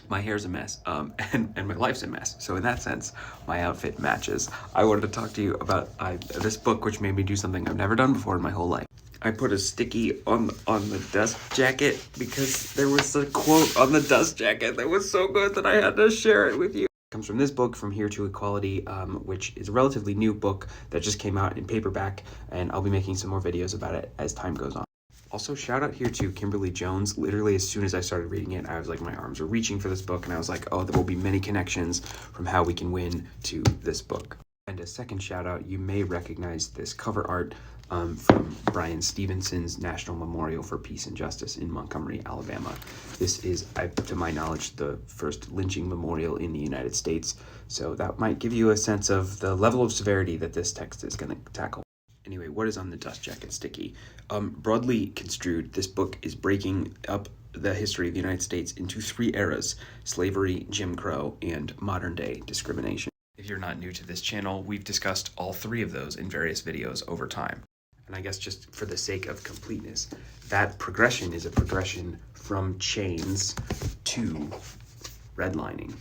My hair's a mess, and my life's a mess. So in that sense, my outfit matches. I wanted to talk to you about this book, which made me do something I've never done before in my whole life. I put a sticky on the dust jacket because there was a quote on the dust jacket that was so good that I had to share it with you. It comes from this book, From Here to Equality, which is a relatively new book that just came out in paperback, and I'll be making some more videos about it as time goes on. Also, shout out here to Kimberly Jones. Literally, as soon as I started reading it, I was like, my arms were reaching for this book, and I was like, oh, there will be many connections from How We Can Win to this book. And a second shout out, you may recognize this cover art from Bryan Stevenson's National Memorial for Peace and Justice in Montgomery, Alabama. This is, to my knowledge, the first lynching memorial in the United States, so that might give you a sense of the level of severity that this text is going to tackle. Anyway, what is on the dust jacket sticky? Broadly construed, this book is breaking up the history of the United States into 3 eras: slavery, Jim Crow, and modern-day discrimination. If you're not new to this channel, we've discussed all 3 of those in various videos over time. And I guess just for the sake of completeness, that progression is a progression from chains to redlining,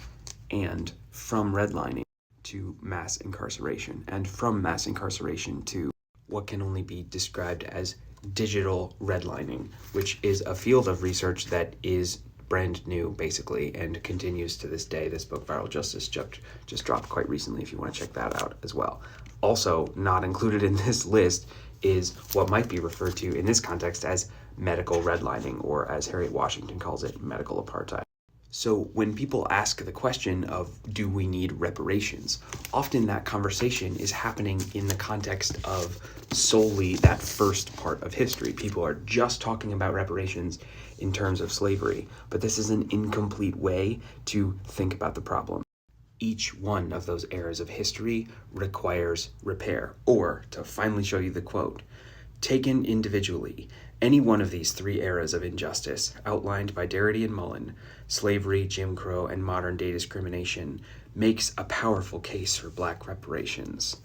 and from redlining to mass incarceration, and from mass incarceration to what can only be described as digital redlining, which is a field of research that is brand new, basically, and continues to this day. This book, Viral Justice, just dropped quite recently, if you want to check that out as well. Also, not included in this list is what might be referred to in this context as medical redlining, or as Harriet Washington calls it, medical apartheid. So when people ask the question of, do we need reparations, often that conversation is happening in the context of solely that first part of history. People are just talking about reparations in terms of slavery, but this is an incomplete way to think about the problem. Each one of those eras of history requires repair. Or, to finally show you the quote, taken individually, any one of these 3 eras of injustice outlined by Darity and Mullen, slavery, Jim Crow, and modern-day discrimination, makes a powerful case for Black reparations.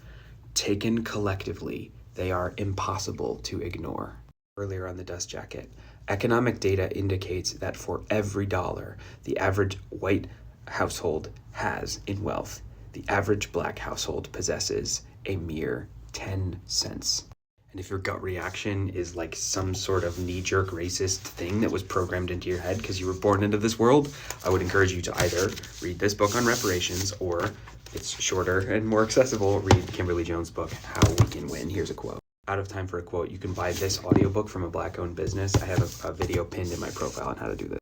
Taken collectively, they are impossible to ignore. Earlier on the dust jacket, economic data indicates that for every dollar the average white household has in wealth, the average Black household possesses a mere 10 cents. And if your gut reaction is like some sort of knee-jerk racist thing that was programmed into your head because you were born into this world, I would encourage you to either read this book on reparations, or, it's shorter and more accessible, read Kimberly Jones' book, How We Can Win. Here's a quote. Out of time for a quote, you can buy this audiobook from a Black-owned business. I have a video pinned in my profile on how to do this.